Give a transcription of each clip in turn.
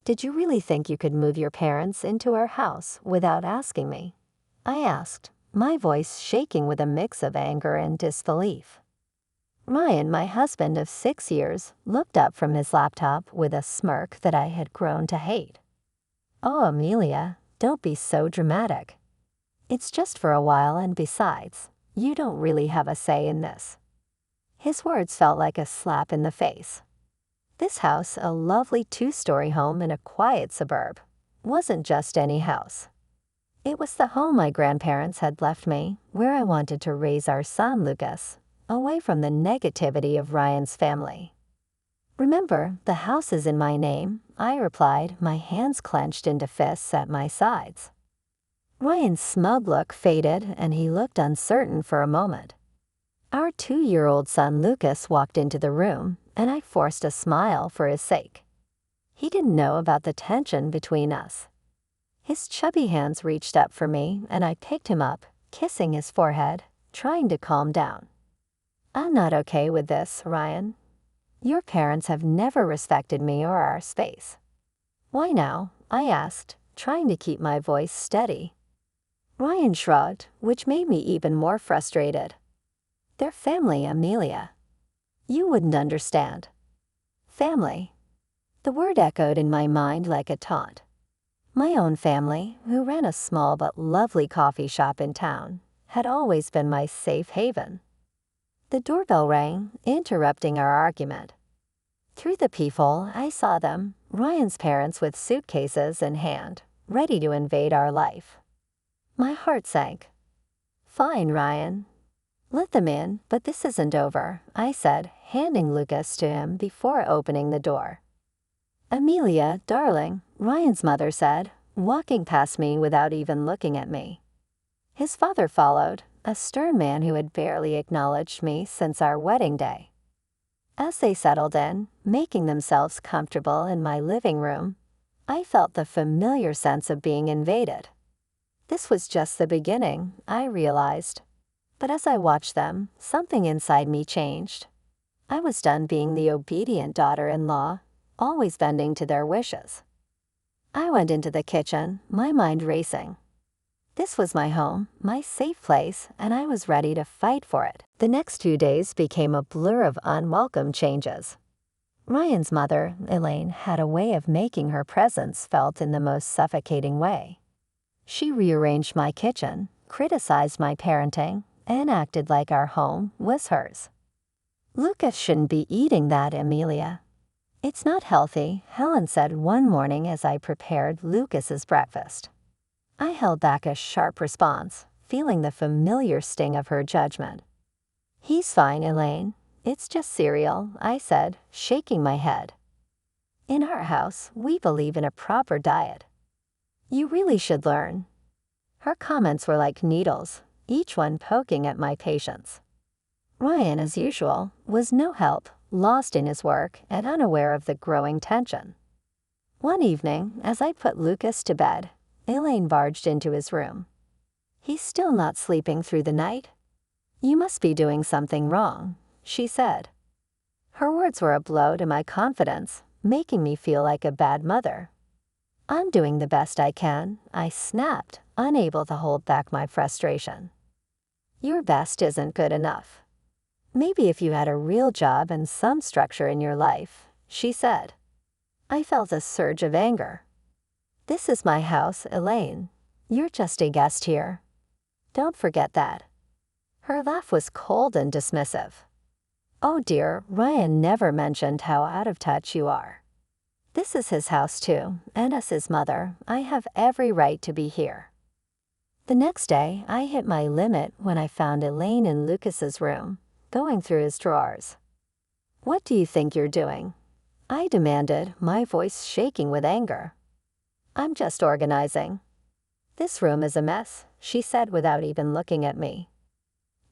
Did you really think you could move your parents into our house without asking me? I asked, my voice shaking with a mix of anger and disbelief. Ryan, my husband of 6 years, looked up from his laptop with a smirk that I had grown to hate. Oh, Amelia, don't be so dramatic. It's just for a while, and besides, you don't really have a say in this. His words felt like a slap in the face. This house, a lovely 2-story home in a quiet suburb, wasn't just any house. It was the home my grandparents had left me, where I wanted to raise our son Lucas, away from the negativity of Ryan's family. Remember, the house is in my name, I replied, my hands clenched into fists at my sides. Ryan's smug look faded and he looked uncertain for a moment. Our 2-year-old son Lucas walked into the room, and I forced a smile for his sake. He didn't know about the tension between us. His chubby hands reached up for me, and I picked him up, kissing his forehead, trying to calm down. I'm not okay with this, Ryan. Your parents have never respected me or our space. Why now? I asked, trying to keep my voice steady. Ryan shrugged, which made me even more frustrated. They're family, Amelia. You wouldn't understand. Family. The word echoed in my mind like a taunt. My own family, who ran a small but lovely coffee shop in town, had always been my safe haven. The doorbell rang, interrupting our argument. Through the peephole, I saw them, Ryan's parents with suitcases in hand, ready to invade our life. My heart sank. Fine, Ryan. Let them in, but this isn't over, I said, handing Lucas to him before opening the door. Amelia, darling, Ryan's mother said, walking past me without even looking at me. His father followed, a stern man who had barely acknowledged me since our wedding day. As they settled in, making themselves comfortable in my living room, I felt the familiar sense of being invaded. This was just the beginning, I realized. But as I watched them, something inside me changed. I was done being the obedient daughter-in-law, always bending to their wishes. I went into the kitchen, my mind racing. This was my home, my safe place, and I was ready to fight for it. The next 2 days became a blur of unwelcome changes. Ryan's mother, Elaine, had a way of making her presence felt in the most suffocating way. She rearranged my kitchen, criticized my parenting, and acted like our home was hers. Lucas shouldn't be eating that, Amelia. It's not healthy, Helen said one morning as I prepared Lucas's breakfast. I held back a sharp response, feeling the familiar sting of her judgment. He's fine, Elaine. It's just cereal, I said, shaking my head. In our house, we believe in a proper diet. You really should learn. Her comments were like needles, each one poking at my patience. Ryan, as usual, was no help, lost in his work and unaware of the growing tension. One evening, as I put Lucas to bed, Elaine barged into his room. He's still not sleeping through the night? You must be doing something wrong, she said. Her words were a blow to my confidence, making me feel like a bad mother. I'm doing the best I can, I snapped, unable to hold back my frustration. Your best isn't good enough. Maybe if you had a real job and some structure in your life, she said. I felt a surge of anger. This is my house, Elaine. You're just a guest here. Don't forget that. Her laugh was cold and dismissive. Oh dear, Ryan never mentioned how out of touch you are. This is his house too, and as his mother, I have every right to be here. The next day, I hit my limit when I found Elaine in Lucas's room, going through his drawers. What do you think you're doing? I demanded, my voice shaking with anger. I'm just organizing. This room is a mess, she said without even looking at me.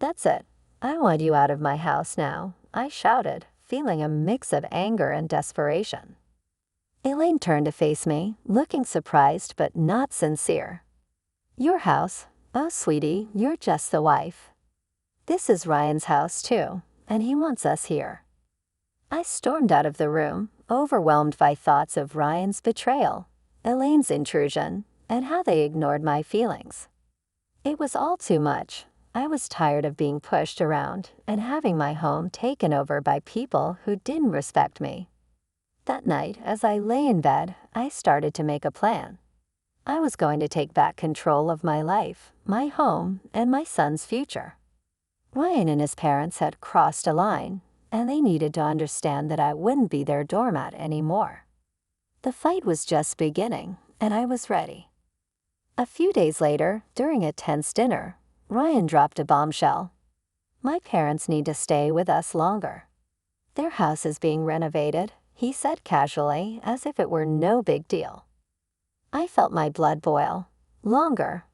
That's it. I want you out of my house now, I shouted, feeling a mix of anger and desperation. Elaine turned to face me, looking surprised but not sincere. Your house? Oh, sweetie, you're just the wife. This is Ryan's house too, and he wants us here. I stormed out of the room, overwhelmed by thoughts of Ryan's betrayal, Elaine's intrusion, and how they ignored my feelings. It was all too much. I was tired of being pushed around and having my home taken over by people who didn't respect me. That night, as I lay in bed, I started to make a plan. I was going to take back control of my life, my home, and my son's future. Ryan and his parents had crossed a line, and they needed to understand that I wouldn't be their doormat anymore. The fight was just beginning, and I was ready. A few days later, during a tense dinner, Ryan dropped a bombshell. "My parents need to stay with us longer. Their house is being renovated," he said casually, as if it were no big deal. I felt my blood boil. Longer?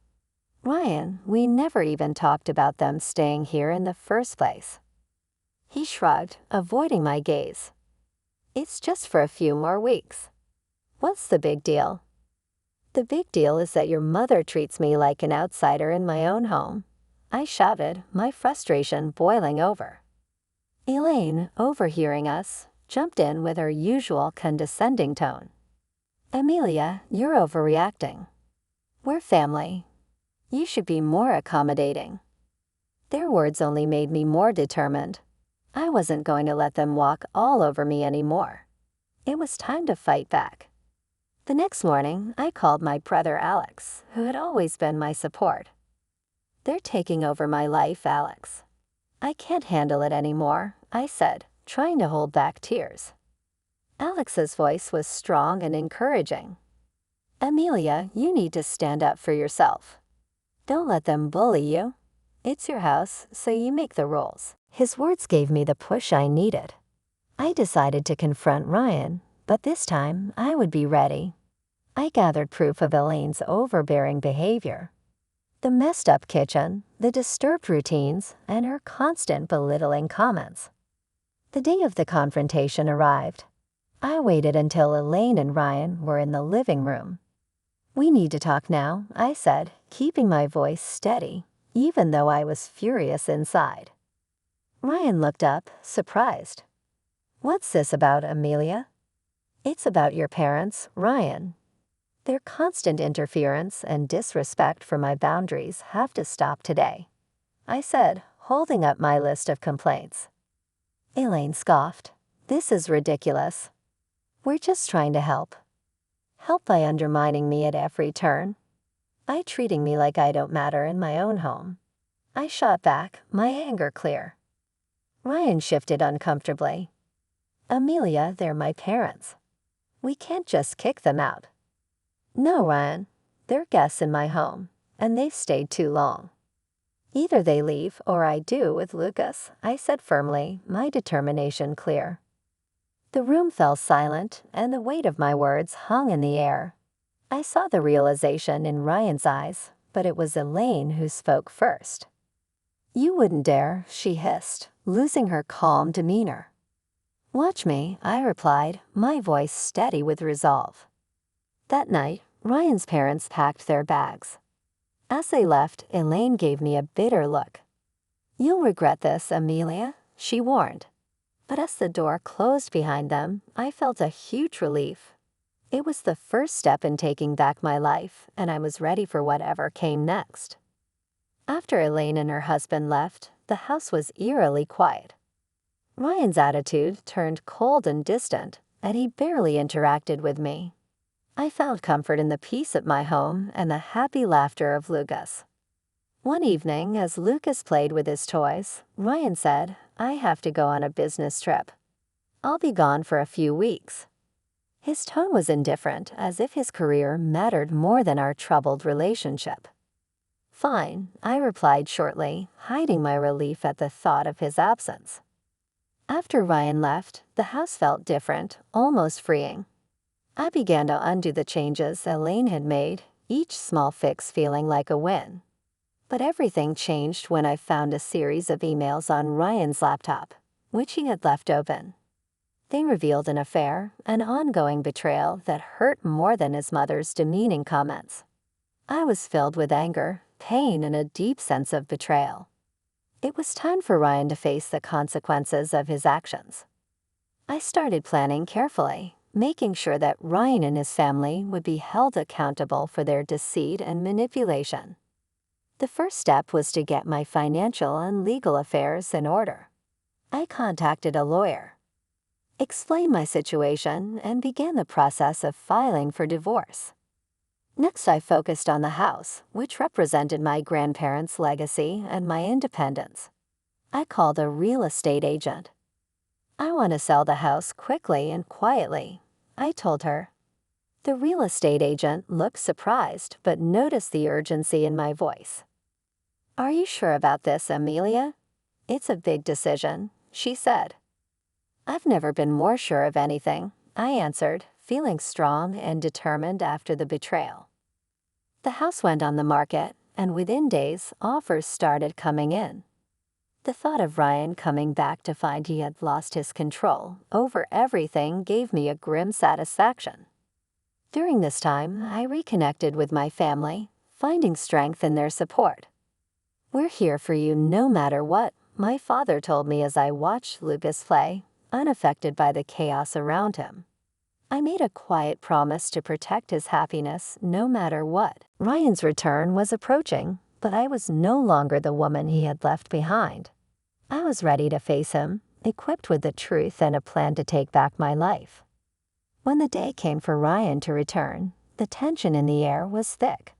Ryan, we never even talked about them staying here in the first place. He shrugged, avoiding my gaze. "It's just for a few more weeks." "What's the big deal?" "The big deal is that your mother treats me like an outsider in my own home," I shouted, my frustration boiling over. Elaine, overhearing us, jumped in with her usual condescending tone. "Amelia, you're overreacting. We're family. You should be more accommodating." Their words only made me more determined. I wasn't going to let them walk all over me anymore. It was time to fight back. The next morning, I called my brother Alex, who had always been my support. "They're taking over my life, Alex. I can't handle it anymore," I said, trying to hold back tears. Alex's voice was strong and encouraging. "Amelia, you need to stand up for yourself. Don't let them bully you. It's your house, so you make the rules." His words gave me the push I needed. I decided to confront Ryan, but this time I would be ready. I gathered proof of Elaine's overbearing behavior. The messed-up kitchen, the disturbed routines, and her constant belittling comments. The day of the confrontation arrived. I waited until Elaine and Ryan were in the living room. "We need to talk now," I said, keeping my voice steady, even though I was furious inside. Ryan looked up, surprised. "What's this about, Amelia?" "It's about your parents, Ryan. Their constant interference and disrespect for my boundaries have to stop today," I said, holding up my list of complaints. Elaine scoffed. "This is ridiculous. We're just trying to help." "Help by undermining me at every turn? By treating me like I don't matter in my own home?" I shot back, my anger clear. Ryan shifted uncomfortably. "Amelia, they're my parents. We can't just kick them out." "No, Ryan. They're guests in my home, and they've stayed too long. Either they leave or I do with Lucas," I said firmly, my determination clear. The room fell silent, and the weight of my words hung in the air. I saw the realization in Ryan's eyes, but it was Elaine who spoke first. "You wouldn't dare," she hissed, losing her calm demeanor. "Watch me," I replied, my voice steady with resolve. That night, Ryan's parents packed their bags. As they left, Elaine gave me a bitter look. "You'll regret this, Amelia," she warned. But as the door closed behind them, I felt a huge relief. It was the first step in taking back my life, and I was ready for whatever came next. After Elaine and her husband left, the house was eerily quiet. Ryan's attitude turned cold and distant, and he barely interacted with me. I found comfort in the peace at my home and the happy laughter of Lucas. One evening, as Lucas played with his toys, Ryan said, "I have to go on a business trip. I'll be gone for a few weeks." His tone was indifferent, as if his career mattered more than our troubled relationship. "Fine," I replied shortly, hiding my relief at the thought of his absence. After Ryan left, the house felt different, almost freeing. I began to undo the changes Elaine had made, each small fix feeling like a win. But everything changed when I found a series of emails on Ryan's laptop, which he had left open. They revealed an affair, an ongoing betrayal that hurt more than his mother's demeaning comments. I was filled with anger, pain, and a deep sense of betrayal. It was time for Ryan to face the consequences of his actions. I started planning carefully, making sure that Ryan and his family would be held accountable for their deceit and manipulation. The first step was to get my financial and legal affairs in order. I contacted a lawyer, explained my situation, and began the process of filing for divorce. Next, I focused on the house, which represented my grandparents' legacy and my independence. I called a real estate agent. "I want to sell the house quickly and quietly," I told her. The real estate agent looked surprised but noticed the urgency in my voice. "Are you sure about this, Amelia? It's a big decision," she said. "I've never been more sure of anything," I answered, feeling strong and determined after the betrayal. The house went on the market, and within days, offers started coming in. The thought of Ryan coming back to find he had lost his control over everything gave me a grim satisfaction. During this time, I reconnected with my family, finding strength in their support. "We're here for you no matter what," my father told me as I watched Lucas play, unaffected by the chaos around him. I made a quiet promise to protect his happiness no matter what. Ryan's return was approaching, but I was no longer the woman he had left behind. I was ready to face him, equipped with the truth and a plan to take back my life. When the day came for Ryan to return, the tension in the air was thick.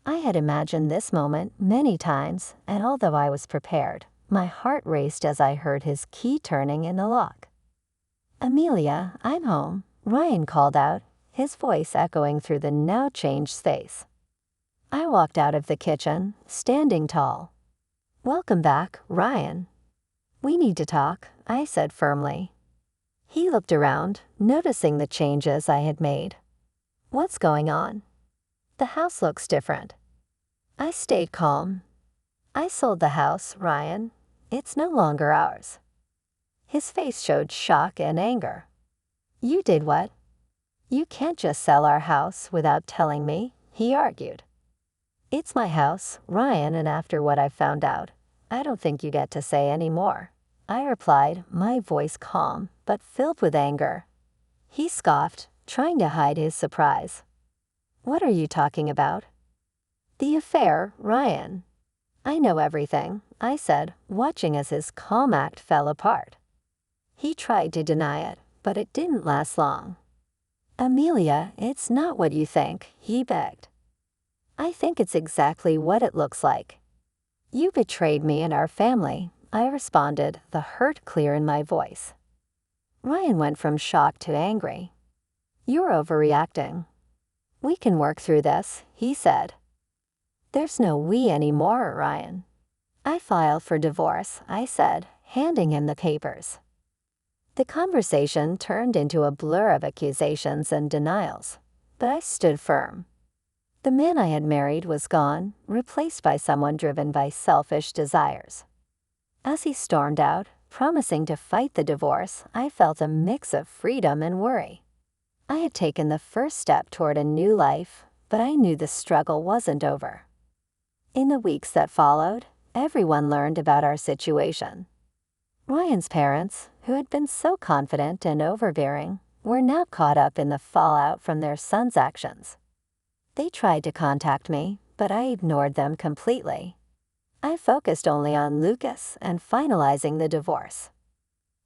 I had imagined this moment many times, and although I was prepared, my heart raced as I heard his key turning in the lock. "Amelia, I'm home," Ryan called out, his voice echoing through the now changed space. I walked out of the kitchen, standing tall. "Welcome back, Ryan." "We need to talk," I said firmly. He looked around, noticing the changes I had made. "What's going on?" "The house looks different." I stayed calm. "I sold the house, Ryan. It's no longer ours." His face showed shock and anger. "You did what?" "You can't just sell our house without telling me," he argued. "It's my house, Ryan, and after what I've found out, I don't think you get to say any more," I replied, my voice calm but filled with anger. He scoffed, trying to hide his surprise. "What are you talking about?" "The affair, Ryan." "I know everything," I said, watching as his calm act fell apart. He tried to deny it, but it didn't last long. "Amelia, it's not what you think," he begged. "I think it's exactly what it looks like." "You betrayed me and our family," I responded, the hurt clear in my voice. Ryan went from shock to angry. "You're overreacting." "We can work through this," he said. "There's no we anymore, Ryan." "I filed for divorce," I said, handing him the papers. The conversation turned into a blur of accusations and denials, but I stood firm. The man I had married was gone, replaced by someone driven by selfish desires. As he stormed out, promising to fight the divorce, I felt a mix of freedom and worry. I had taken the first step toward a new life, but I knew the struggle wasn't over. In the weeks that followed, everyone learned about our situation. Ryan's parents, who had been so confident and overbearing, were now caught up in the fallout from their son's actions. They tried to contact me, but I ignored them completely. I focused only on Lucas and finalizing the divorce.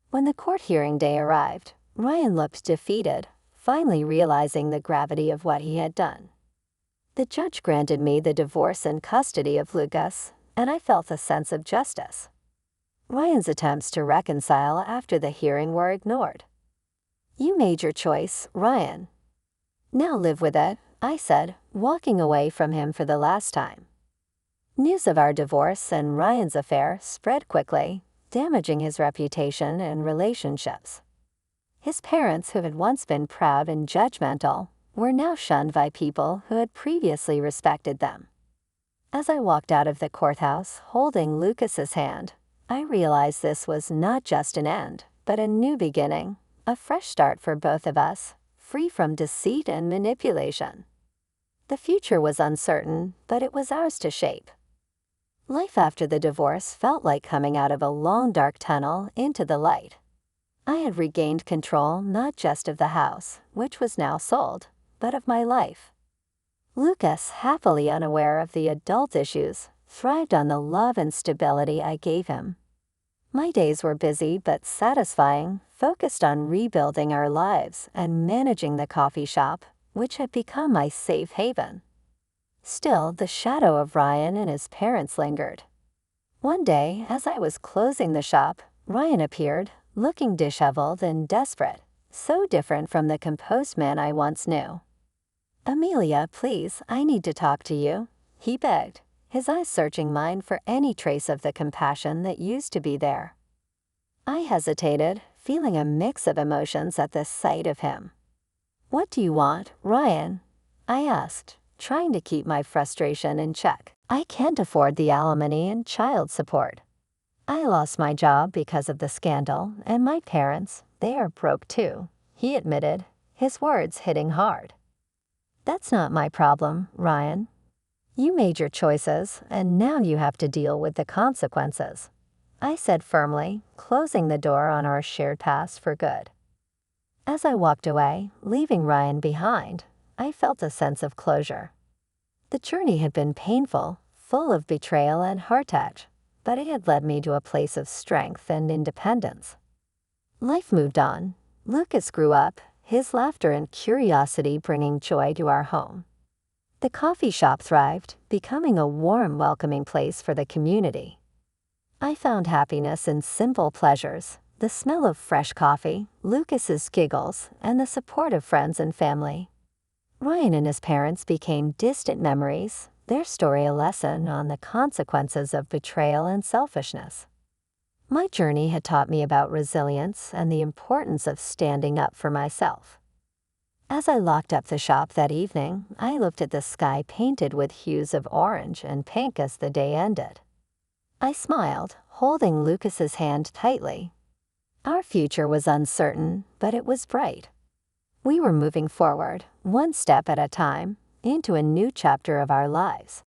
When the court hearing day arrived, Ryan looked defeated, finally realizing the gravity of what he had done. The judge granted me the divorce and custody of Lucas, and I felt a sense of justice. Ryan's attempts to reconcile after the hearing were ignored. "You made your choice, Ryan. Now live with it," I said, walking away from him for the last time. News of our divorce and Ryan's affair spread quickly, damaging his reputation and relationships. His parents, who had once been proud and judgmental, were now shunned by people who had previously respected them. As I walked out of the courthouse holding Lucas's hand, I realized this was not just an end, but a new beginning, a fresh start for both of us, free from deceit and manipulation. The future was uncertain, but it was ours to shape. Life after the divorce felt like coming out of a long dark tunnel into the light. I had regained control not just of the house, which was now sold, but of my life. Lucas, happily unaware of the adult issues, thrived on the love and stability I gave him. My days were busy but satisfying, focused on rebuilding our lives and managing the coffee shop, which had become my safe haven. Still, the shadow of Ryan and his parents lingered. One day, as I was closing the shop, Ryan appeared, looking disheveled and desperate, so different from the composed man I once knew. "Amelia, please, I need to talk to you," he begged, his eyes searching mine for any trace of the compassion that used to be there. I hesitated, feeling a mix of emotions at the sight of him. "What do you want, Ryan?" I asked, trying to keep my frustration in check. "I can't afford the alimony and child support. I lost my job because of the scandal, and my parents, they are broke too," he admitted, his words hitting hard. "That's not my problem, Ryan. You made your choices, and now you have to deal with the consequences," I said firmly, closing the door on our shared past for good. As I walked away, leaving Ryan behind, I felt a sense of closure. The journey had been painful, full of betrayal and heartache, but it had led me to a place of strength and independence. Life moved on. Lucas grew up, his laughter and curiosity bringing joy to our home. The coffee shop thrived, becoming a warm, welcoming place for the community. I found happiness in simple pleasures, the smell of fresh coffee, Lucas's giggles, and the support of friends and family. Ryan and his parents became distant memories, their story a lesson on the consequences of betrayal and selfishness. My journey had taught me about resilience and the importance of standing up for myself. As I locked up the shop that evening, I looked at the sky painted with hues of orange and pink as the day ended. I smiled, holding Lucas's hand tightly. Our future was uncertain, but it was bright. We were moving forward, one step at a time, into a new chapter of our lives.